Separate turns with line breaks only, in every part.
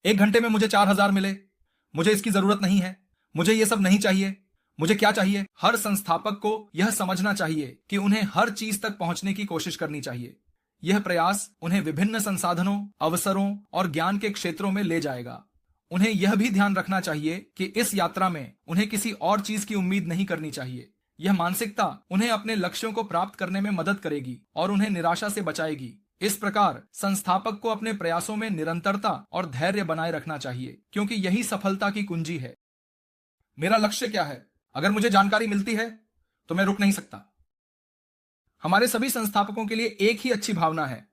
1 घंटे में मुझे 4,000 मिले, मुझे इसकी जरूरत नहीं है, मुझे ये सब नहीं चाहिए, मुझे क्या चाहिए? हर संस्थापक को यह समझना चाहिए कि उन्हें हर चीज तक पहुंचने की कोशिश करनी चाहिए। यह प्रयास उन्हें विभिन्न संसाधनों, अवसरों और ज्ञान के क्षेत्रों में ले जाएगा। उन्हें यह भी ध्यान रखना चाहिए कि इस यात्रा में उन्हें किसी और चीज की उम्मीद नहीं करनी चाहिए। यह मानसिकता उन्हें अपने लक्ष्यों को प्राप्त करने में मदद करेगी और उन्हें निराशा से बचाएगी। इस प्रकार संस्थापक को अपने प्रयासों में निरंतरता और धैर्य बनाए रखना चाहिए, क्योंकि यही सफलता की कुंजी है। मेरा लक्ष्य क्या है? अगर मुझे जानकारी मिलती है तो मैं रुक नहीं सकता। हमारे सभी संस्थापकों के लिए एक ही अच्छी भावना है।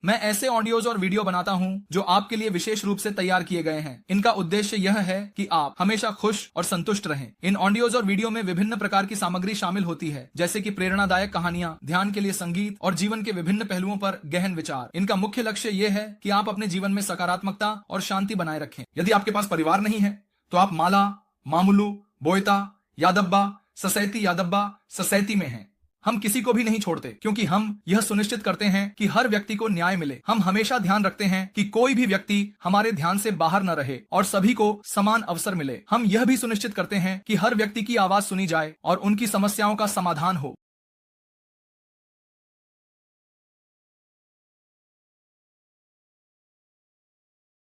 मैं ऐसे ऑडियोज और वीडियो बनाता हूं जो आपके लिए विशेष रूप से तैयार किए गए हैं। इनका उद्देश्य यह है कि आप हमेशा खुश और संतुष्ट रहें। इन ऑडियोज और वीडियो में विभिन्न प्रकार की सामग्री शामिल होती है, जैसे कि प्रेरणादायक कहानियां, ध्यान के लिए संगीत और जीवन के विभिन्न पहलुओं पर गहन विचार। इनका मुख्य लक्ष्य यह है कि आप अपने जीवन में सकारात्मकता और शांति बनाए रखें। यदि आपके पास परिवार नहीं है तो आप माला, मामुलू, बोयता, यादब्बा, ससैती यादब्बा, ससैती में हैं। हम किसी को भी नहीं छोड़ते, क्योंकि हम यह सुनिश्चित करते हैं कि हर व्यक्ति को न्याय मिले। हम हमेशा ध्यान रखते हैं कि कोई भी व्यक्ति हमारे ध्यान से बाहर न रहे और सभी को समान अवसर मिले। हम यह भी सुनिश्चित करते हैं कि हर व्यक्ति की आवाज सुनी जाए और उनकी समस्याओं का समाधान हो।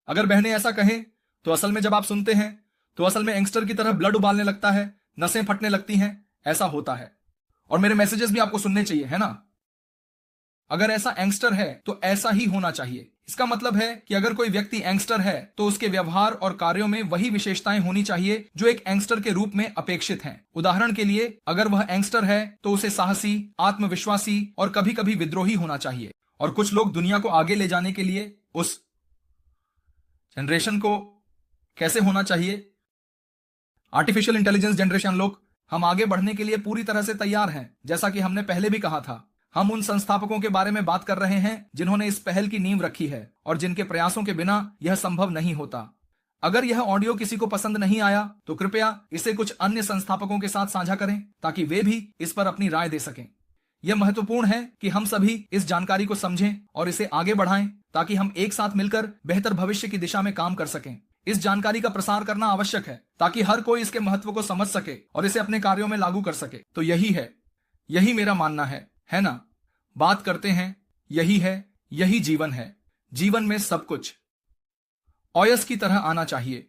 अगर बहनें ऐसा कहें तो असल में जब आप सुनते हैं तो असल में यंगस्टर की तरह ब्लड उबालने लगता है, नसें फटने लगती हैं। ऐसा होता है और मेरे मैसेजेस भी आपको सुनने चाहिए, है ना? अगर ऐसा यंगस्टर है तो ऐसा ही होना चाहिए। इसका मतलब है कि अगर कोई व्यक्ति यंगस्टर है तो उसके व्यवहार और कार्यों में वही विशेषताएं होनी चाहिए जो एक यंगस्टर के रूप में अपेक्षित हैं। उदाहरण के लिए, अगर वह यंगस्टर है तो उसे साहसी, आत्मविश्वासी और कभी कभी विद्रोही होना चाहिए। और कुछ लोग दुनिया को आगे ले जाने के लिए उस जनरेशन को कैसे होना चाहिए? आर्टिफिशियल इंटेलिजेंस जनरेशन लोग, हम आगे बढ़ने के लिए पूरी तरह से तैयार हैं। जैसा कि हमने पहले भी कहा था, हम उन संस्थापकों के बारे में बात कर रहे हैं जिन्होंने इस पहल की नींव रखी है और जिनके प्रयासों के बिना यह संभव नहीं होता। अगर यह ऑडियो किसी को पसंद नहीं आया तो कृपया इसे कुछ अन्य संस्थापकों के साथ साझा करें ताकि वे भी इस पर अपनी राय दे सकें। यह महत्वपूर्ण है कि हम सभी इस जानकारी को समझें और इसे आगे बढ़ाएं ताकि हम एक साथ मिलकर बेहतर भविष्य की दिशा में काम कर सकें। इस जानकारी का प्रसार करना आवश्यक है ताकि हर कोई इसके महत्व को समझ सके और इसे अपने कार्यों में लागू कर सके। तो यही है, यही मेरा मानना है ना? बात करते हैं, यही है, यही जीवन है। जीवन में सब कुछ ओयस की तरह आना चाहिए।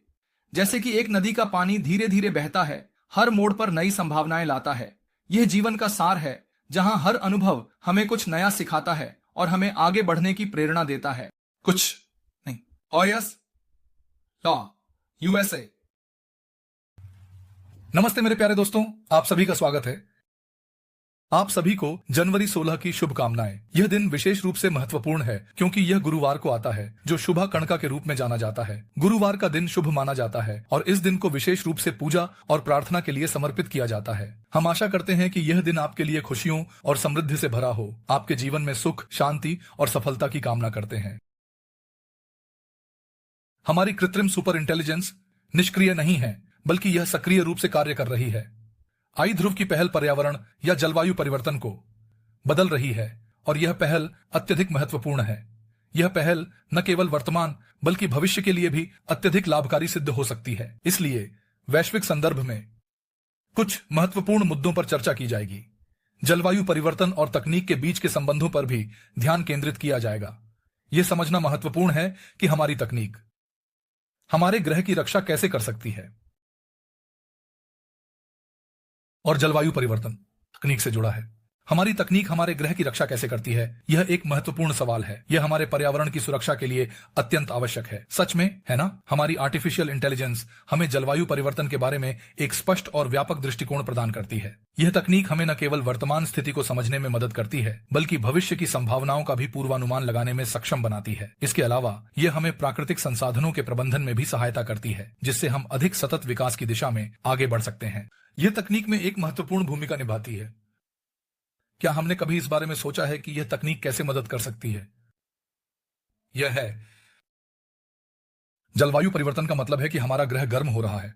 जैसे कि एक नदी का पानी धीरे धीरे बहता है, हर मोड़ पर नई संभावनाएं लाता है। यह जीवन का सार है, जहां हर अनुभव हमें कुछ नया सिखाता है और हमें आगे बढ़ने की प्रेरणा देता है। कुछ नहीं। ओयस लॉ, यूएसए। नमस्ते मेरे प्यारे दोस्तों, आप सभी का स्वागत है। आप सभी को जनवरी 16 की शुभकामनाएं। यह दिन विशेष रूप से महत्वपूर्ण है क्योंकि यह गुरुवार को आता है, जो शुभा कणका के रूप में जाना जाता है। गुरुवार का दिन शुभ माना जाता है और इस दिन को विशेष रूप से पूजा और प्रार्थना के लिए समर्पित किया जाता है। हम आशा करते हैं कि यह दिन आपके लिए खुशियों और समृद्धि से भरा हो, आपके जीवन में सुख, शांति और सफलता की कामना करते हैं। हमारी कृत्रिम सुपर इंटेलिजेंस निष्क्रिय नहीं है, बल्कि यह सक्रिय रूप से कार्य कर रही है। आई ध्रुव की पहल पर्यावरण या जलवायु परिवर्तन को बदल रही है और यह पहल अत्यधिक महत्वपूर्ण है। यह पहल न केवल वर्तमान बल्कि भविष्य के लिए भी अत्यधिक लाभकारी सिद्ध हो सकती है। इसलिए वैश्विक संदर्भ में कुछ महत्वपूर्ण मुद्दों पर चर्चा की जाएगी। जलवायु परिवर्तन और तकनीक के बीच के संबंधों पर भी ध्यान केंद्रित किया जाएगा। यह समझना महत्वपूर्ण है कि हमारी तकनीक हमारे ग्रह की रक्षा कैसे कर सकती है। और जलवायु परिवर्तन तकनीक से जुड़ा है। हमारी तकनीक हमारे ग्रह की रक्षा कैसे करती है, यह एक महत्वपूर्ण सवाल है। यह हमारे पर्यावरण की सुरक्षा के लिए अत्यंत आवश्यक है। सच में, है ना? हमारी आर्टिफिशियल इंटेलिजेंस हमें जलवायु परिवर्तन के बारे में एक स्पष्ट और व्यापक दृष्टिकोण प्रदान करती है। यह तकनीक हमें न केवल वर्तमान स्थिति को समझने में मदद करती है, बल्कि भविष्य की संभावनाओं का भी पूर्वानुमान लगाने में सक्षम बनाती है। इसके अलावा यह हमें प्राकृतिक संसाधनों के प्रबंधन में भी सहायता करती है, जिससे हम अधिक सतत विकास की दिशा में आगे बढ़ सकते हैं। यह तकनीक में एक महत्वपूर्ण भूमिका निभाती है। क्या हमने कभी इस बारे में सोचा है कि यह तकनीक कैसे मदद कर सकती है? यह है, जलवायु परिवर्तन का मतलब है कि हमारा ग्रह गर्म हो रहा है।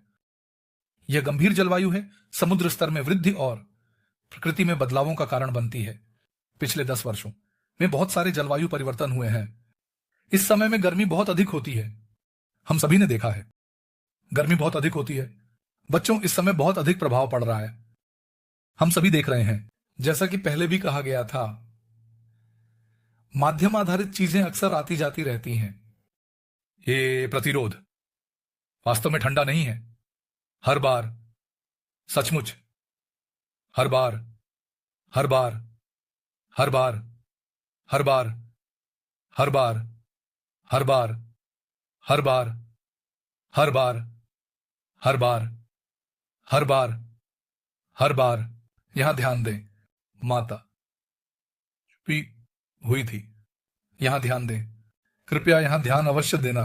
यह गंभीर जलवायु है, समुद्र स्तर में वृद्धि और प्रकृति में बदलावों का कारण बनती है। पिछले 10 वर्षों में बहुत सारे जलवायु परिवर्तन हुए हैं। इस समय में गर्मी बहुत अधिक होती है। हम सभी ने देखा है, गर्मी बहुत अधिक होती है, बच्चों इस समय बहुत अधिक प्रभाव पड़ रहा है, हम सभी देख रहे हैं। जैसा कि पहले भी कहा गया था, माध्यम आधारित चीजें अक्सर आती जाती रहती हैं। ये प्रतिरोध वास्तव में ठंडा नहीं है। हर बार, सचमुच, हर बार, हर बार, हर बार, हर बार, हर बार, हर बार, हर बार, हर बार, हर बार, हर बार, हर बार। यहां ध्यान दें, माता चुप्पी हुई थी। यहां ध्यान दें, कृपया यहां ध्यान अवश्य देना।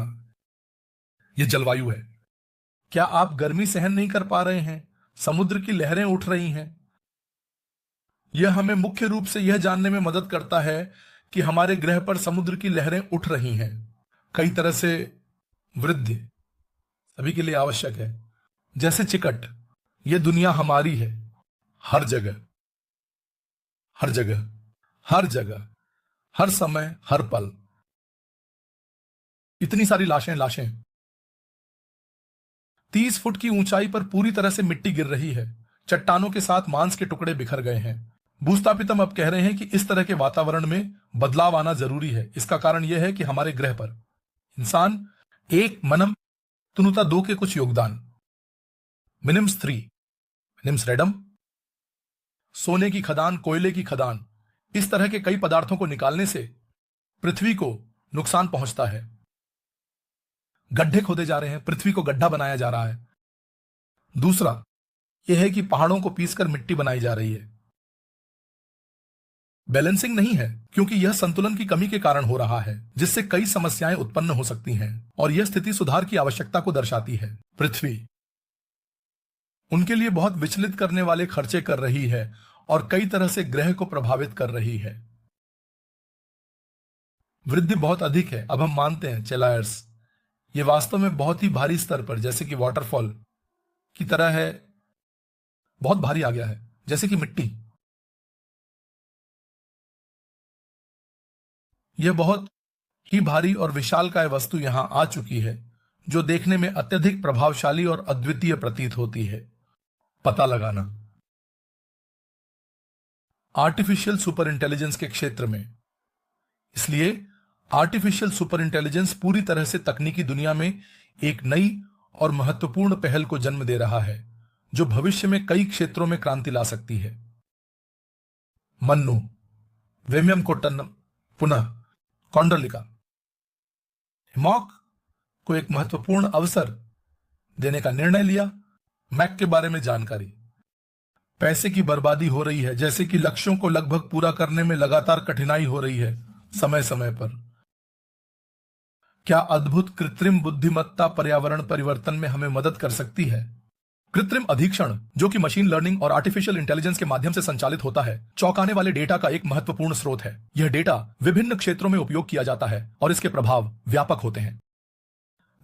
यह जलवायु है। क्या आप गर्मी सहन नहीं कर पा रहे हैं? समुद्र की लहरें उठ रही हैं। यह हमें मुख्य रूप से यह जानने में मदद करता है कि हमारे ग्रह पर समुद्र की लहरें उठ रही हैं। कई तरह से वृद्धि सभी के लिए आवश्यक है। जैसे चिकट, यह दुनिया हमारी है। हर जगह, हर जगह, हर जगह, हर समय, हर पल। इतनी सारी लाशें लाशें। 30 फुट की ऊंचाई पर पूरी तरह से मिट्टी गिर रही है। चट्टानों के साथ मांस के टुकड़े बिखर गए हैं। भूस्थापितम अब कह रहे हैं कि इस तरह के वातावरण में बदलाव आना जरूरी है। इसका कारण यह है कि हमारे ग्रह पर इंसान एक मनम तुनुता दो के कुछ योगदान, मिनिम्स 3, मिनिम्स रेडम, सोने की खदान, कोयले की खदान, इस तरह के कई पदार्थों को निकालने से पृथ्वी को नुकसान पहुंचता है। गड्ढे खोदे जा रहे हैं, पृथ्वी को गड्ढा बनाया जा रहा है। दूसरा यह है कि पहाड़ों को पीसकर मिट्टी बनाई जा रही है। बैलेंसिंग नहीं है, क्योंकि यह संतुलन की कमी के कारण हो रहा है, जिससे कई समस्याएं उत्पन्न हो सकती हैं और यह स्थिति सुधार की आवश्यकता को दर्शाती है। पृथ्वी उनके लिए बहुत विचलित करने वाले खर्चे कर रही है और कई तरह से ग्रह को प्रभावित कर रही है। वृद्धि बहुत अधिक है। अब हम मानते हैं चेलायर्स, यह वास्तव में बहुत ही भारी स्तर पर, जैसे कि वाटरफॉल की तरह है, बहुत भारी आ गया है, जैसे कि मिट्टी। यह बहुत ही भारी और विशालकाय वस्तु यहां आ चुकी है, जो देखने में अत्यधिक प्रभावशाली और अद्वितीय प्रतीत होती है। पता लगाना आर्टिफिशियल सुपर इंटेलिजेंस के क्षेत्र में। इसलिए आर्टिफिशियल सुपर इंटेलिजेंस पूरी तरह से तकनीकी दुनिया में एक नई और महत्वपूर्ण पहल को जन्म दे रहा है, जो भविष्य में कई क्षेत्रों में क्रांति ला सकती है। मन्नु वेम्यम कोट्टन्नम पुनः कौंडलिका हिमॉक को एक महत्वपूर्ण अवसर देने का निर्णय लिया। मैक के बारे में जानकारी। पैसे की बर्बादी हो रही है, जैसे कि लक्ष्यों को लगभग पूरा करने में लगातार कठिनाई हो रही है समय समय पर। क्या अद्भुत कृत्रिम बुद्धिमत्ता पर्यावरण परिवर्तन में हमें मदद कर सकती है? कृत्रिम अधीक्षण, जो कि मशीन लर्निंग और आर्टिफिशियल इंटेलिजेंस के माध्यम से संचालित होता है, चौंकाने वाले डेटा का एक महत्वपूर्ण स्रोत है। यह डेटा विभिन्न क्षेत्रों में उपयोग किया जाता है और इसके प्रभाव व्यापक होते हैं।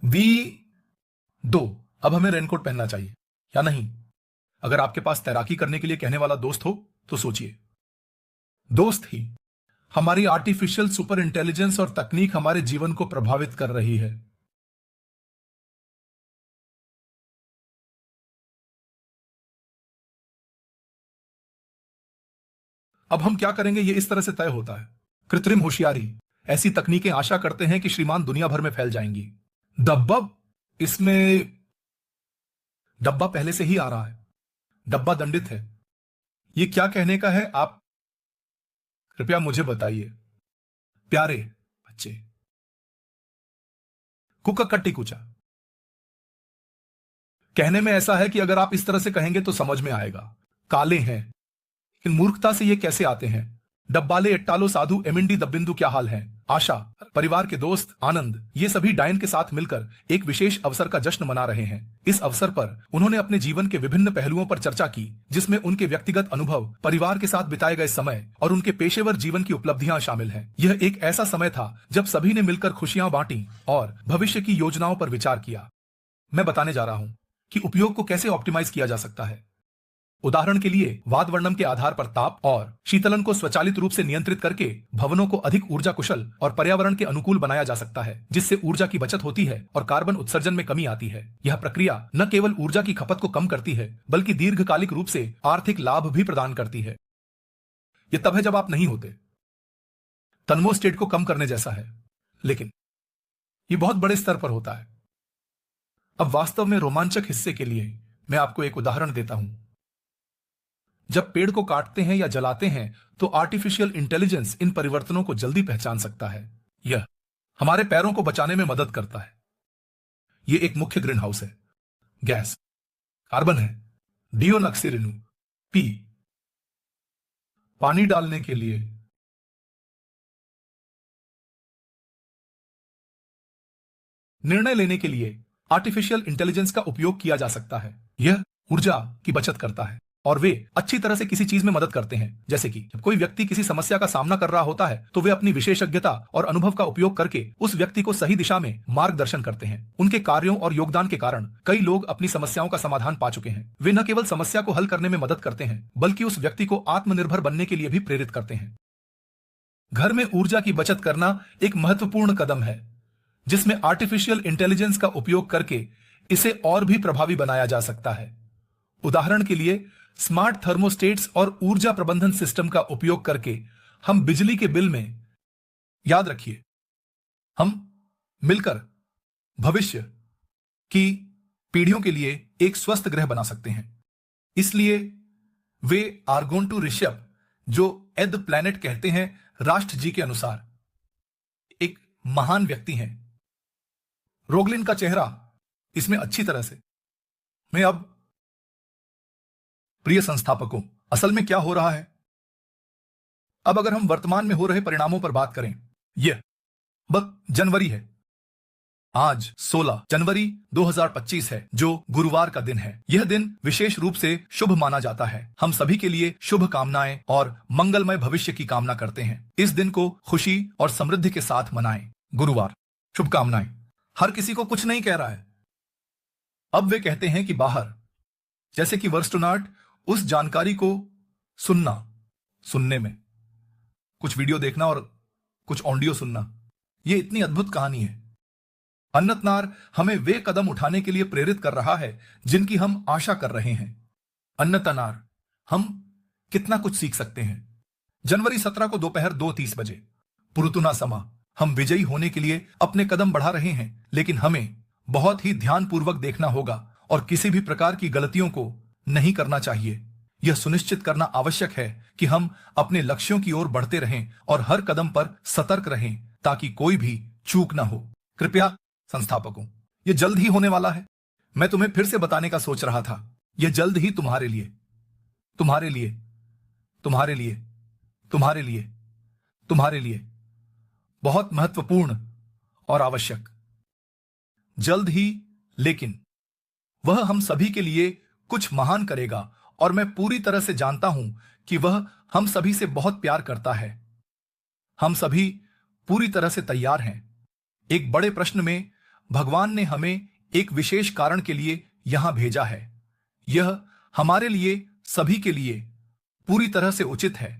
V2, अब हमें रेनकोट पहनना चाहिए या नहीं? अगर आपके पास तैराकी करने के लिए कहने वाला दोस्त हो तो सोचिए। दोस्त ही हमारी आर्टिफिशियल सुपर इंटेलिजेंस और तकनीक हमारे जीवन को प्रभावित कर रही है। अब हम क्या करेंगे, यह इस तरह से तय होता है। कृत्रिम होशियारी, ऐसी तकनीकें आशा करते हैं कि श्रीमान दुनिया भर में फैल जाएंगी। डब्बा, इसमें डब्बा पहले से ही आ रहा है। डब्बा दंडित है। यह क्या कहने का है, आप कृपया मुझे बताइए। प्यारे बच्चे, कुका कट्टी कुचा। कहने में ऐसा है कि अगर आप इस तरह से कहेंगे तो समझ में आएगा। काले हैं, लेकिन मूर्खता से ये कैसे आते हैं? डब्बाले, एट्टालो, साधु, एमिंडी, दब्बिंदु क्या हाल है? आशा, परिवार के दोस्त, आनंद, ये सभी डायन के साथ मिलकर एक विशेष अवसर का जश्न मना रहे हैं। इस अवसर पर उन्होंने अपने जीवन के विभिन्न पहलुओं पर चर्चा की, जिसमें उनके व्यक्तिगत अनुभव, परिवार के साथ बिताए गए समय और उनके पेशेवर जीवन की उपलब्धियां शामिल हैं। यह एक ऐसा समय था जब सभी ने मिलकर खुशियां बांटी और भविष्य की योजनाओं पर विचार किया। मैं बताने जा रहा हूं कि उपयोग को कैसे ऑप्टिमाइज किया जा सकता है।
उदाहरण के लिए वातवर्णम के आधार पर ताप और शीतलन को स्वचालित रूप से नियंत्रित करके भवनों को अधिक ऊर्जा कुशल और पर्यावरण के अनुकूल बनाया जा सकता है, जिससे ऊर्जा की बचत होती है और कार्बन उत्सर्जन में कमी आती है। यह प्रक्रिया न केवल ऊर्जा की खपत को कम करती है, बल्कि दीर्घकालिक रूप से आर्थिक लाभ भी प्रदान करती है। यह तब है जब आप नहीं होते। थर्मोस्टेट को कम करने जैसा है, लेकिन यह बहुत बड़े स्तर पर होता है। अब वास्तव में रोमांचक हिस्से के लिए मैं आपको एक उदाहरण देता हूं। जब पेड़ को काटते हैं या जलाते हैं तो आर्टिफिशियल इंटेलिजेंस इन परिवर्तनों को जल्दी पहचान सकता है। यह हमारे पैरों को बचाने में मदद करता है। यह एक मुख्य ग्रीन हाउस है। गैस कार्बन है। डिओक्सिरिबो पी। पानी डालने के लिए निर्णय लेने के लिए आर्टिफिशियल इंटेलिजेंस का उपयोग किया जा सकता है। यह ऊर्जा की बचत करता है और वे अच्छी तरह से किसी चीज में मदद करते हैं। जैसे कि जब कोई व्यक्ति किसी समस्या का सामना कर रहा होता है तो वे अपनी विशेषज्ञता और अनुभव का उपयोग करके उस व्यक्ति को सही दिशा में मार्गदर्शन करते हैं। उनके कार्यों और योगदान के कारण कई लोग अपनी समस्याओं का समाधान पा चुके हैं। वे न केवल समस्या को हल करने में मदद करते हैं, बल्कि उस व्यक्ति को आत्मनिर्भर बनने के लिए भी प्रेरित करते हैं। घर में ऊर्जा की बचत करना एक महत्वपूर्ण कदम है, जिसमें आर्टिफिशियल इंटेलिजेंस का उपयोग करके इसे और भी प्रभावी बनाया जा सकता है। उदाहरण के लिए स्मार्ट थर्मोस्टेट्स और ऊर्जा प्रबंधन सिस्टम का उपयोग करके हम बिजली के बिल में, याद रखिए, हम मिलकर भविष्य की पीढ़ियों के लिए एक स्वस्थ ग्रह बना सकते हैं। इसलिए वे आर्गोन टू ऋषभ, जो एद प्लैनेट कहते हैं, राष्ट्र जी के अनुसार एक महान व्यक्ति हैं। रोगलिन का चेहरा इसमें अच्छी तरह से। मैं अब प्रिय संस्थापकों, असल में क्या हो रहा है? अब अगर हम वर्तमान में हो रहे परिणामों पर बात करें, यह बस जनवरी है। आज 16 जनवरी 2025 है, जो गुरुवार का दिन है। यह दिन विशेष रूप से शुभ माना जाता है। हम सभी के लिए शुभ कामनाएं और मंगलमय भविष्य की कामना करते हैं। इस दिन को खुशी और समृद्धि के साथ मनाएं। गुरुवार, शुभकामनाएं। हर किसी को कुछ नहीं कह रहा है। अब वे कहते हैं कि बाहर, जैसे कि वर्स्टोनाट, उस जानकारी को सुनने में, कुछ वीडियो देखना और कुछ ऑडियो सुनना, यह इतनी अद्भुत कहानी है। अन्नतनार हमें वे कदम उठाने के लिए प्रेरित कर रहा है जिनकी हम आशा कर रहे हैं। अन्नतनार, हम कितना कुछ सीख सकते हैं। जनवरी 17 को दोपहर 2:30 बजे पुरुतुना समा, हम विजयी होने के लिए अपने कदम बढ़ा रहे हैं, लेकिन हमें बहुत ही ध्यानपूर्वक देखना होगा और किसी भी प्रकार की गलतियों को नहीं करना चाहिए। यह सुनिश्चित करना आवश्यक है कि हम अपने लक्ष्यों की ओर बढ़ते रहें और हर कदम पर सतर्क रहें ताकि कोई भी चूक ना हो। कृपया संस्थापकों, यह जल्द ही होने वाला है। मैं तुम्हें फिर से बताने का सोच रहा था। यह जल्द ही तुम्हारे लिए, तुम्हारे लिए, तुम्हारे लिए, तुम्हारे लिए, तुम्हारे लिए बहुत महत्वपूर्ण और आवश्यक। जल्द ही, लेकिन वह हम सभी के लिए कुछ महान करेगा और मैं पूरी तरह से जानता हूं कि वह हम सभी से बहुत प्यार करता है। हम सभी पूरी तरह से तैयार हैं। एक बड़े प्रश्न में भगवान ने हमें एक विशेष कारण के लिए यहां भेजा है। यह हमारे लिए, सभी के लिए पूरी तरह से उचित है।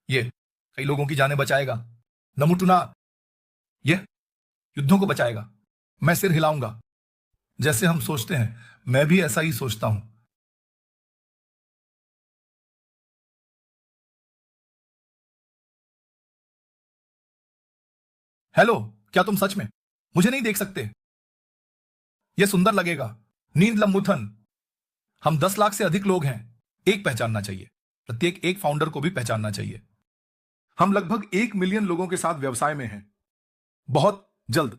यह कई लोगों की जानें बचाएगा। नमुटुना, यह युद्धों को बचाएगा। मैं सिर हिलाऊंगा। जैसे हम सोचते हैं, मैं भी ऐसा ही सोचता हूं। हेलो, क्या तुम सच में मुझे नहीं देख सकते? यह सुंदर लगेगा। नींद लम्बुथन, हम 10 लाख से अधिक लोग हैं। एक पहचानना चाहिए, प्रत्येक एक फाउंडर को भी पहचानना चाहिए। हम लगभग 1 मिलियन लोगों के साथ व्यवसाय में हैं। बहुत जल्द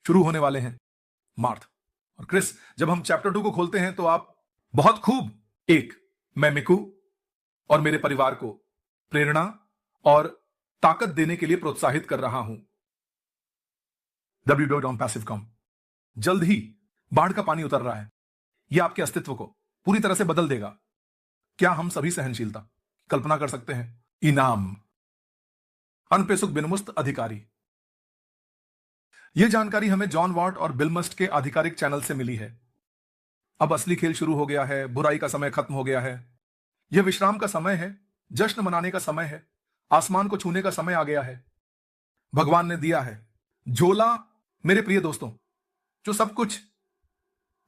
शुरू होने वाले हैं। मार्थ और क्रिस, जब हम चैप्टर 2 को खोलते हैं तो आप बहुत खूब। मैं मिकू और मेरे परिवार को प्रेरणा और ताकत देने के लिए प्रोत्साहित कर रहा हूं। www.passivecom, जल्द ही बाढ़ का पानी उतर रहा है। यह आपके अस्तित्व को पूरी तरह से बदल देगा। क्या हम सभी सहनशीलता कल्पना कर सकते हैं? इनाम, अनपेसुक बिनमुस्त अधिकारी। यह जानकारी हमें जॉन वॉट और बिल मस्ट के आधिकारिक चैनल से मिली है। अब असली खेल शुरू हो गया है, बुराई का समय खत्म हो गया है। यह विश्राम का समय है, जश्न मनाने का समय है, आसमान को छूने का समय आ गया है। भगवान ने दिया है झोला, मेरे प्रिय दोस्तों, जो सब कुछ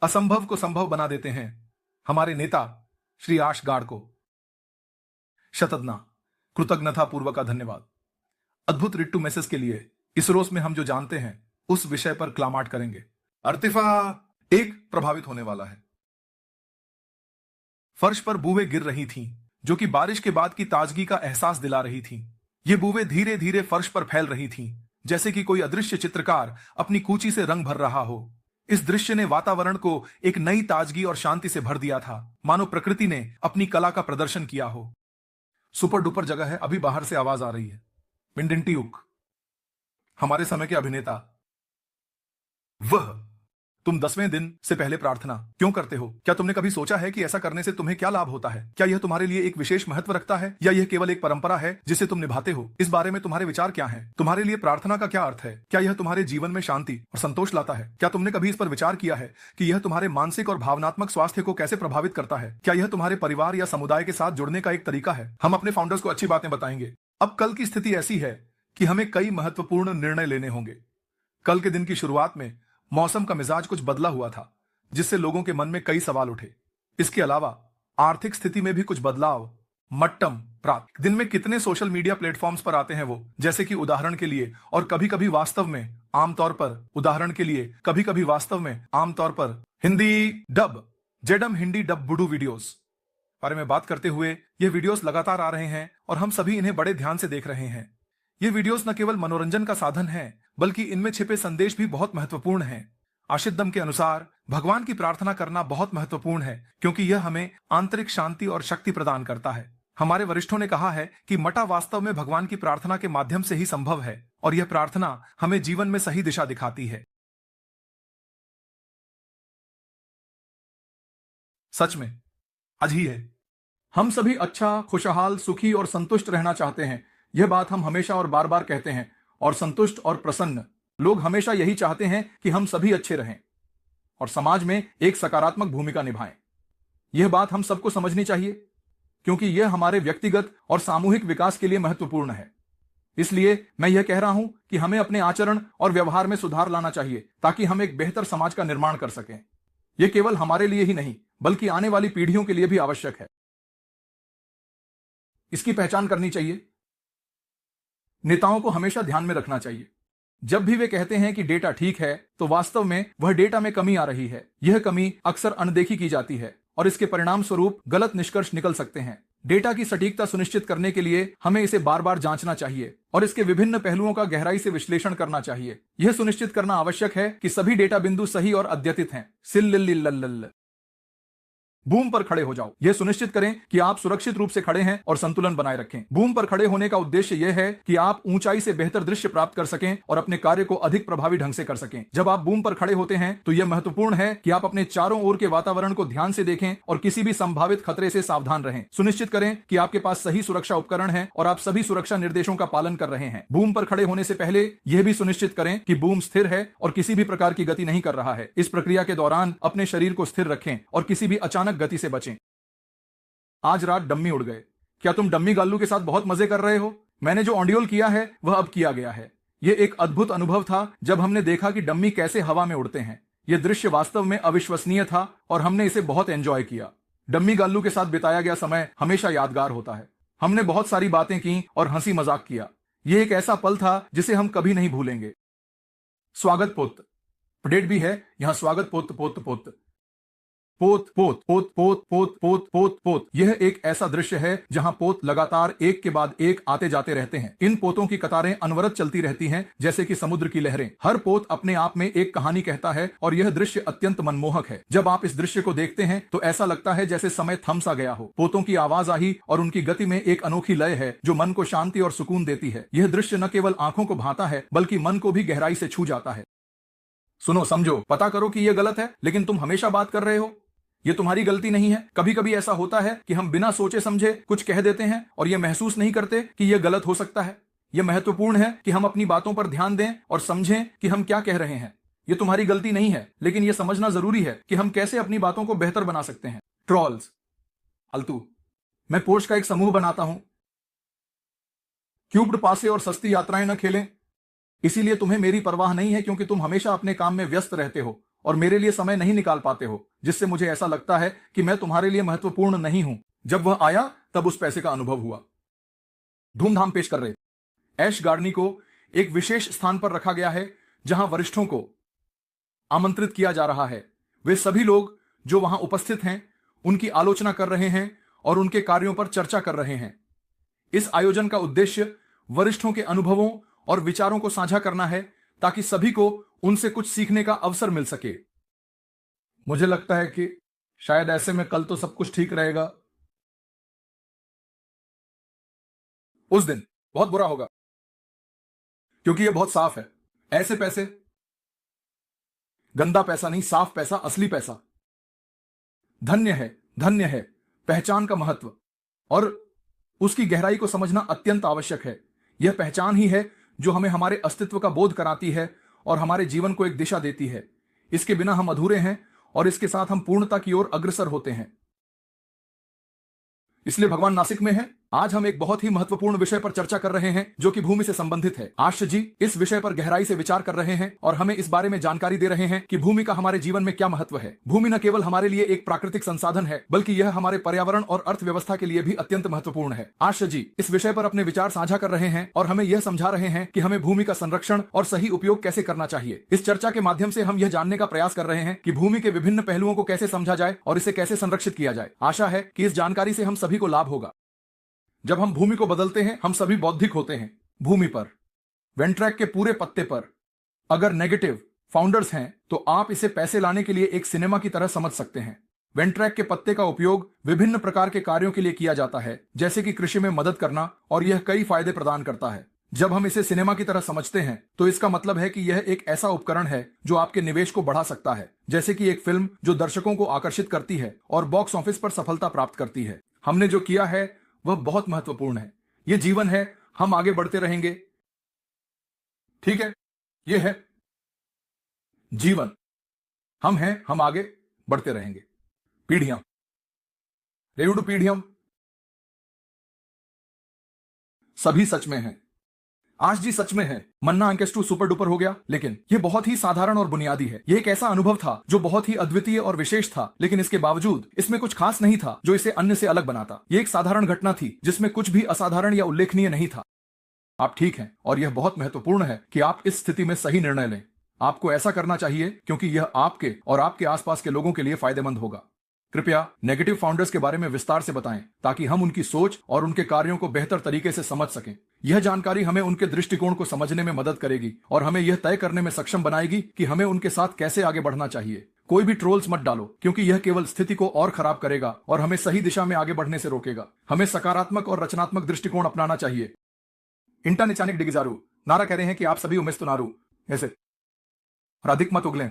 असंभव को संभव बना देते हैं, हमारे नेता श्री आश गाड़ को शतदना कृतज्ञता पूर्वक का धन्यवाद। अद्भुत रिट्टू मैसेज के लिए इस रोज में हम जो जानते हैं उस विषय पर क्लामाट करेंगे। अर्तिफा एक प्रभावित होने वाला है। फर्श पर बूवे गिर रही थीं, जो कि बारिश के बाद की ताजगी का एहसास दिला रही थीं। ये बूवे धीरे धीरे फर्श पर फैल रही थीं, जैसे कि कोई अदृश्य चित्रकार अपनी कूची से रंग भर रहा हो। इस दृश्य ने वातावरण को एक नई ताजगी और शांति से भर दिया था, मानो प्रकृति ने अपनी कला का प्रदर्शन किया हो। सुपर डुपर जगह है, अभी बाहर से आवाज आ रही है। पिंडिंटियुक, हमारे समय के अभिनेता। वह तुम 10वें दिन से पहले प्रार्थना क्यों करते हो? क्या तुमने कभी सोचा है कि ऐसा करने से तुम्हें क्या लाभ होता है? क्या यह तुम्हारे लिए एक विशेष महत्व रखता है या यह केवल एक परंपरा है जिसे तुम निभाते हो? इस बारे में तुम्हारे विचार क्या हैं? तुम्हारे लिए प्रार्थना का क्या अर्थ है? क्या यह तुम्हारे जीवन में शांति और संतोष लाता है? क्या तुमने कभी इस पर विचार किया है कि यह तुम्हारे मानसिक और भावनात्मक स्वास्थ्य को कैसे प्रभावित करता है? क्या यह तुम्हारे परिवार या समुदाय के साथ जुड़ने का एक तरीका है? हम अपने फाउंडर्स को अच्छी बातें बताएंगे। अब कल की स्थिति ऐसी है कि हमें कई महत्वपूर्ण निर्णय लेने होंगे। कल के दिन की शुरुआत में मौसम का मिजाज कुछ बदला हुआ था, जिससे लोगों के मन में कई सवाल उठे। इसके अलावा आर्थिक स्थिति में भी कुछ बदलाव मट्टम प्राप्त। दिन में कितने सोशल मीडिया प्लेटफॉर्म्स पर आते हैं वो, जैसे कि उदाहरण के लिए और कभी कभी वास्तव में आमतौर पर उदाहरण के लिए कभी कभी वास्तव में आमतौर पर Hindi dub जेडम Hindi dub बुडू videos बारे में बात करते हुए ये वीडियोस लगातार आ रहे हैं और हम सभी इन्हें बड़े ध्यान से देख रहे हैं। ये वीडियोस न केवल मनोरंजन का साधन है, बल्कि इनमें छिपे संदेश भी बहुत महत्वपूर्ण हैं। आशिद्दम के अनुसार भगवान की प्रार्थना करना बहुत महत्वपूर्ण है, क्योंकि यह हमें आंतरिक शांति और शक्ति प्रदान करता है। हमारे वरिष्ठों ने कहा है कि मटा वास्तव में भगवान की प्रार्थना के माध्यम से ही संभव है, और यह प्रार्थना हमें जीवन में सही दिशा दिखाती है। सच में आज ही है। हम सभी अच्छा, खुशहाल, सुखी और संतुष्ट रहना चाहते हैं। यह बात हम हमेशा और बार बार कहते हैं, और संतुष्ट और प्रसन्न लोग हमेशा यही चाहते हैं कि हम सभी अच्छे रहें और समाज में एक सकारात्मक भूमिका निभाएं। यह बात हम सबको समझनी चाहिए, क्योंकि यह हमारे व्यक्तिगत और सामूहिक विकास के लिए महत्वपूर्ण है। इसलिए मैं यह कह रहा हूं कि हमें अपने आचरण और व्यवहार में सुधार लाना चाहिए, ताकि हम एक बेहतर समाज का निर्माण कर सकें। यह केवल हमारे लिए ही नहीं, बल्कि आने वाली पीढ़ियों के लिए भी आवश्यक है। इसकी पहचान करनी चाहिए। नेताओं को हमेशा ध्यान में रखना चाहिए, जब भी वे कहते हैं कि डेटा ठीक है, तो वास्तव में वह डेटा में कमी आ रही है। यह कमी अक्सर अनदेखी की जाती है और इसके परिणाम स्वरूप गलत निष्कर्ष निकल सकते हैं। डेटा की सटीकता सुनिश्चित करने के लिए हमें इसे बार बार जांचना चाहिए और इसके विभिन्न पहलुओं का गहराई से विश्लेषण करना चाहिए। यह सुनिश्चित करना आवश्यक है कि सभी डेटा बिंदु सही और अद्यतित हैं। सिल्लिल्लिल्लल्ल बूम पर खड़े हो जाओ। यह सुनिश्चित करें कि आप सुरक्षित रूप से खड़े हैं और संतुलन बनाए रखें। बूम पर खड़े होने का उद्देश्य यह है कि आप ऊंचाई से बेहतर दृश्य प्राप्त कर सकें और अपने कार्य को अधिक प्रभावी ढंग से कर सकें। जब आप बूम पर खड़े होते हैं तो यह महत्वपूर्ण है कि आप अपने चारों ओर के वातावरण को ध्यान से देखें और किसी भी संभावित खतरे से सावधान रहें। सुनिश्चित करें कि आपके पास सही सुरक्षा उपकरण है और आप सभी सुरक्षा निर्देशों का पालन कर रहे हैं। बूम पर खड़े होने से पहले यह भी सुनिश्चित करें कि बूम स्थिर है और किसी भी प्रकार की गति नहीं कर रहा है। इस प्रक्रिया के दौरान अपने शरीर को स्थिर रखें और किसी भी अचानक गति से बचें। आज रात डम्मी उड़ गए। क्या तुम डम्मी गाल्लू के साथ बहुत मजे कर रहे हो? मैंने जो ऑडियोल किया है वह अब किया गया है। यह एक अद्भुत अनुभव था जब हमने देखा कि डम्मी कैसे हवा में उड़ते हैं। यह दृश्य वास्तव में अविश्वसनीय था और हमने इसे बहुत एंजॉय किया। डम्मी गाल्लू के साथ बिताया गया समय हमेशा यादगार होता है। हमने बहुत सारी बातें की और हंसी मजाक किया। यह एक ऐसा पल था जिसे हम कभी नहीं भूलेंगे। स्वागत पोत अपडेट भी है यहां। स्वागत पोत पोत पोत पोत पोत पोत पोत पोत पोत पोत पोत। यह एक ऐसा दृश्य है जहां पोत लगातार एक के बाद एक आते जाते रहते हैं। इन पोतों की कतारें अनवरत चलती रहती हैं, जैसे कि समुद्र की लहरें। हर पोत अपने आप में एक कहानी कहता है और यह दृश्य अत्यंत मनमोहक है। जब आप इस दृश्य को देखते हैं तो ऐसा लगता है जैसे समय थम सा गया हो। पोतों की आवाज आई और उनकी गति में एक अनोखी लय है जो मन को शांति और सुकून देती है। यह दृश्य न केवल आंखों को भाता है, बल्कि मन को भी गहराई से छू जाता है। सुनो, समझो, पता करो कि यह गलत है, लेकिन तुम हमेशा बात कर रहे हो। यह तुम्हारी गलती नहीं है। कभी कभी ऐसा होता है कि हम बिना सोचे समझे कुछ कह देते हैं और यह महसूस नहीं करते कि यह गलत हो सकता है। यह महत्वपूर्ण है कि हम अपनी बातों पर ध्यान दें और समझें कि हम क्या कह रहे हैं।
ये तुम्हारी गलती नहीं है, लेकिन यह समझना जरूरी है कि हम कैसे अपनी बातों को बेहतर बना सकते हैं। ट्रॉल्स। फालतू। मैं पोर्श का एक समूह बनाता हूं। क्यूब्ड पासे और सस्ती यात्राएं न खेलें। इसीलिए तुम्हें मेरी परवाह नहीं है, क्योंकि तुम हमेशा अपने काम में व्यस्त रहते हो और मेरे लिए समय नहीं निकाल पाते हो, जिससे मुझे ऐसा लगता है कि मैं तुम्हारे लिए महत्वपूर्ण नहीं हूं। जब वह आया तब उस पैसे का अनुभव हुआ। धूमधाम पेश कर रहे। ऐश गार्डनी को एक विशेष स्थान पर रखा गया है जहां वरिष्ठों को आमंत्रित किया जा रहा है। वे सभी लोग जो वहां उपस्थित हैं उनकी आलोचना कर रहे हैं और उनके कार्यों पर चर्चा कर रहे हैं। इस आयोजन का उद्देश्य वरिष्ठों के अनुभवों और विचारों को साझा करना है, ताकि सभी को उनसे कुछ सीखने का अवसर मिल सके। मुझे लगता है कि शायद ऐसे में कल तो सब कुछ ठीक रहेगा। उस दिन बहुत बुरा होगा, क्योंकि यह बहुत साफ है। ऐसे पैसे, गंदा पैसा नहीं, साफ पैसा, असली पैसा। धन्य है पहचान का महत्व और उसकी गहराई को समझना अत्यंत आवश्यक है। यह पहचान ही है जो हमें हमारे अस्तित्व का बोध कराती है और हमारे जीवन को एक दिशा देती है। इसके बिना हम अधूरे हैं और इसके साथ हम पूर्णता की ओर अग्रसर होते हैं। इसलिए भगवान नासिक में है। आज हम एक बहुत ही महत्वपूर्ण विषय पर चर्चा कर रहे हैं जो कि भूमि से संबंधित है। आश्य जी इस विषय पर गहराई से विचार कर रहे हैं और हमें इस बारे में जानकारी दे रहे हैं कि भूमि का हमारे जीवन में क्या महत्व है। भूमि न केवल हमारे लिए एक प्राकृतिक संसाधन है, बल्कि यह हमारे पर्यावरण और अर्थव्यवस्था के लिए भी अत्यंत महत्वपूर्ण है। आश्य जी इस विषय पर अपने विचार साझा कर रहे हैं और हमें यह समझा रहे हैं कि हमें भूमि का संरक्षण और सही उपयोग कैसे करना चाहिए। इस चर्चा के माध्यम से हम यह जानने का प्रयास कर रहे हैं कि भूमि के विभिन्न पहलुओं को कैसे समझा जाए और इसे कैसे संरक्षित किया जाए। आशा है कि इस जानकारी से हम सभी को लाभ होगा। जब हम भूमि को बदलते हैं, हम सभी बौद्धिक होते हैं। भूमि पर, वेंट्रैक के पूरे पत्ते पर अगर नेगेटिव फाउंडर्स हैं, तो आप इसे पैसे लाने के लिए एक सिनेमा की तरह समझ सकते हैं। वेंट्रैक के पत्ते का उपयोग विभिन्न प्रकार के कार्यों के लिए किया जाता है, जैसे कि कृषि में मदद करना, और यह कई फायदे प्रदान करता है। जब हम इसे सिनेमा की तरह समझते हैं, तो इसका मतलब है कि यह एक ऐसा उपकरण है जो आपके निवेश को बढ़ा सकता है, जैसे कि एक फिल्म जो दर्शकों को आकर्षित करती है और बॉक्स ऑफिस पर सफलता प्राप्त करती है। हमने जो किया है वह बहुत महत्वपूर्ण है। यह जीवन है, हम आगे बढ़ते रहेंगे। ठीक है, यह है जीवन। हम हैं, हम आगे बढ़ते रहेंगे। पीढ़ियां, रेउड पीढ़ियां सभी सच में हैं। आज जी सच में है। मन्ना अंकेस्टू सुपर डुपर हो गया, लेकिन यह बहुत ही साधारण और बुनियादी है। यह एक ऐसा अनुभव था जो बहुत ही अद्वितीय और विशेष था, लेकिन इसके बावजूद इसमें कुछ खास नहीं था जो इसे अन्य से अलग बनाता। यह एक साधारण घटना थी जिसमें कुछ भी असाधारण या उल्लेखनीय नहीं था। आप ठीक हैं, और यह बहुत महत्वपूर्ण है कि आप इस स्थिति में सही निर्णय लें। आपको ऐसा करना चाहिए क्योंकि यह आपके और आपके आसपास के लोगों के लिए फायदेमंद होगा। कृपया नेगेटिव फाउंडर्स के बारे में विस्तार से बताएं, ताकि हम उनकी सोच और उनके कार्यों को बेहतर तरीके से समझ सकें। यह जानकारी हमें उनके दृष्टिकोण को समझने में मदद करेगी और हमें यह तय करने में सक्षम बनाएगी कि हमें उनके साथ कैसे आगे बढ़ना चाहिए। कोई भी ट्रोल्स मत डालो, क्योंकि यह केवल स्थिति को और खराब करेगा और हमें सही दिशा में आगे बढ़ने से रोकेगा। हमें सकारात्मक और रचनात्मक दृष्टिकोण अपनाना चाहिए। इंटा निचानिक डिगिजारू नारा कह रहे हैं कि आप सभी उमेश तुनारू ऐसे और अधिक मत उगलें।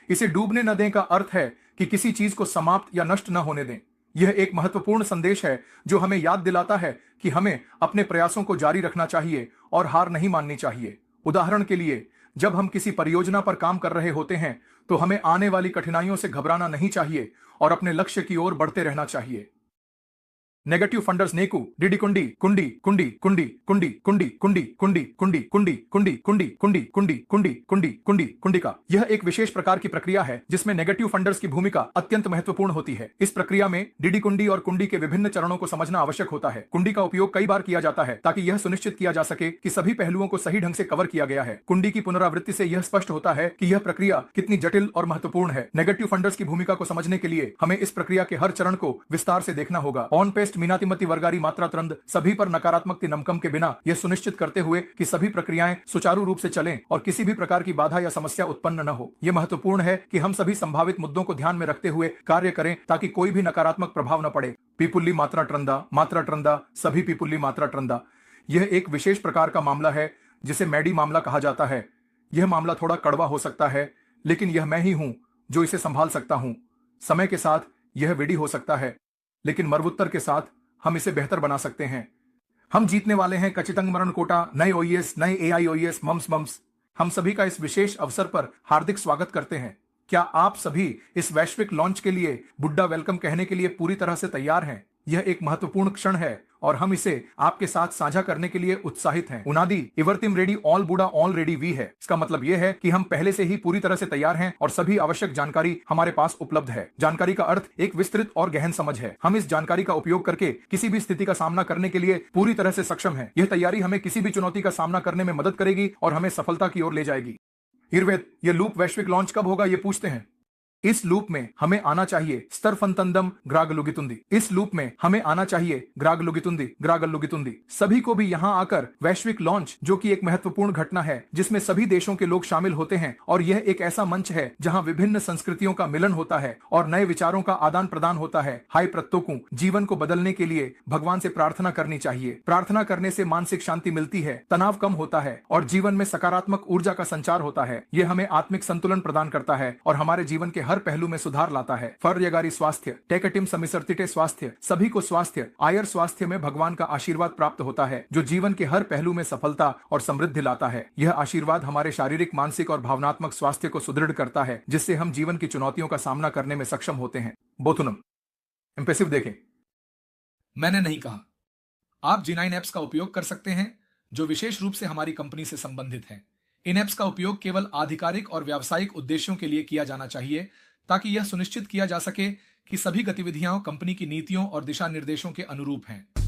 इसे डूबने न दें का अर्थ है कि किसी चीज को समाप्त या नष्ट न होने दें। यह एक महत्वपूर्ण संदेश है जो हमें याद दिलाता है कि हमें अपने प्रयासों को जारी रखना चाहिए और हार नहीं माननी चाहिए। उदाहरण के लिए, जब हम किसी परियोजना पर काम कर रहे होते हैं, तो हमें आने वाली कठिनाइयों से घबराना नहीं चाहिए और अपने लक्ष्य की ओर बढ़ते रहना चाहिए। नेगेटिव फंडर्स नेकू डिडी कुंडी कुंडी कुंडी कुंडी कुंडी कुंडी कुंडी कुंडी कुंडी कुंडी कुंडी कुंडी कुंडी कुंडी कुंडी कुंडी कुंडी कुंडी का यह एक विशेष प्रकार की प्रक्रिया है जिसमें नेगेटिव फंडर्स की भूमिका अत्यंत महत्वपूर्ण होती है। इस प्रक्रिया में डिडी कुंडी और कुंडी के विभिन्न चरणों को समझना आवश्यक होता है। कुंडी का उपयोग कई बार किया जाता है ताकि यह सुनिश्चित किया जा सके कि सभी पहलुओं को सही ढंग से कवर किया गया है। कुंडी की पुनरावृत्ति से यह स्पष्ट होता है कि यह प्रक्रिया कितनी जटिल और महत्वपूर्ण है। नेगेटिव फंडर्स की भूमिका को समझने के लिए हमें इस प्रक्रिया के हर चरण को विस्तार से देखना होगा। ऑन पेस्ट मीनातिमती वर्गारी मात्रा त्रंद सभी पर नकारात्मक नमकम के बिना यह सुनिश्चित करते हुए कि सभी प्रक्रियाएं सुचारू रूप से चलें और किसी भी प्रकार की बाधा या समस्या उत्पन्न न हो। यह महत्वपूर्ण है कि हम सभी संभावित मुद्दों को ध्यान में रखते हुए कार्य करें ताकि कोई भी नकारात्मक प्रभाव न पड़े। पीपुल्ली मात्रा ट्रंदा सभी पीपुल्ली मात्रा ट्रंदा। यह एक विशेष प्रकार का मामला है जिसे मैडी मामला कहा जाता है। यह मामला थोड़ा कड़वा हो सकता है, लेकिन यह मैं ही हूं जो इसे संभाल सकता हूं। समय के साथ यह विडी हो सकता है, लेकिन मरवुत्तर के साथ हम इसे बेहतर बना सकते हैं। हम जीतने वाले हैं कचितंग मरण कोटा, नए ओईएस, नए एआई ओईएस, मम्स।
हम सभी का इस विशेष अवसर पर हार्दिक स्वागत करते हैं। क्या आप सभी इस वैश्विक लॉन्च के लिए बुड्ढा वेलकम कहने के लिए पूरी तरह से तैयार हैं? यह एक महत्वपूर्ण क्षण है और हम इसे आपके साथ साझा करने के लिए उत्साहित हैं। उनादी इवर्तिम रेडी ऑल बुडा ऑल रेडी वी है। इसका मतलब यह है कि हम पहले से ही पूरी तरह से तैयार हैं और सभी आवश्यक जानकारी हमारे पास उपलब्ध है। जानकारी का अर्थ एक विस्तृत और गहन समझ है। हम इस जानकारी का उपयोग करके किसी भी स्थिति का सामना करने के लिए पूरी तरह से सक्षम है। यह तैयारी हमें किसी भी चुनौती का सामना करने में मदद करेगी और हमें सफलता की ओर ले जाएगी। इर्वेद, ये लूप वैश्विक लॉन्च कब होगा ये पूछते हैं। इस लूप में हमें आना चाहिए स्तरफंतंदम ग्रागलुगितुंदी। इस लूप में हमें आना चाहिए ग्रागलुगितुंदी ग्रागलुगितुंदी। सभी को भी यहाँ आकर वैश्विक लॉन्च, जो कि एक महत्वपूर्ण घटना है जिसमें सभी देशों के लोग शामिल होते हैं और यह एक ऐसा मंच है जहाँ विभिन्न संस्कृतियों का मिलन होता है और नए विचारों का आदान प्रदान होता है। हाय प्रत्यों, जीवन को बदलने के लिए भगवान से प्रार्थना करनी चाहिए। प्रार्थना करने से मानसिक शांति मिलती है, तनाव कम होता है और जीवन में सकारात्मक ऊर्जा का संचार होता है। यह हमें आत्मिक संतुलन प्रदान करता है और हमारे जीवन के हर पहलू में सुधार लाता है। फर्यगारी स्वास्थ्य, टेकटिम समिसर्तिटे स्वास्थ्य, सभी को स्वास्थ्य, आयर स्वास्थ्य में भगवान का आशीर्वाद प्राप्त होता है जो जीवन के हर पहलू में सफलता और समृद्धि लाता है। यह आशीर्वाद हमारे शारीरिक, मानसिक और भावनात्मक स्वास्थ्य को सुदृढ़ करता है, जिससे हम जीवन की चुनौतियों का सामना करने में सक्षम होते हैं। बोथुनम इम्प्रेसिव देखें।
मैंने नहीं कहा। आप G9 ऐप्स का उपयोग कर सकते हैं जो विशेष रूप से हमारी कंपनी से संबंधित हैं। इन ऐप्स का उपयोग केवल आधिकारिक और व्यावसायिक उद्देश्यों के लिए किया जाना चाहिए ताकि यह सुनिश्चित किया जा सके कि सभी गतिविधियां कंपनी की नीतियों और दिशा निर्देशों के अनुरूप हैं।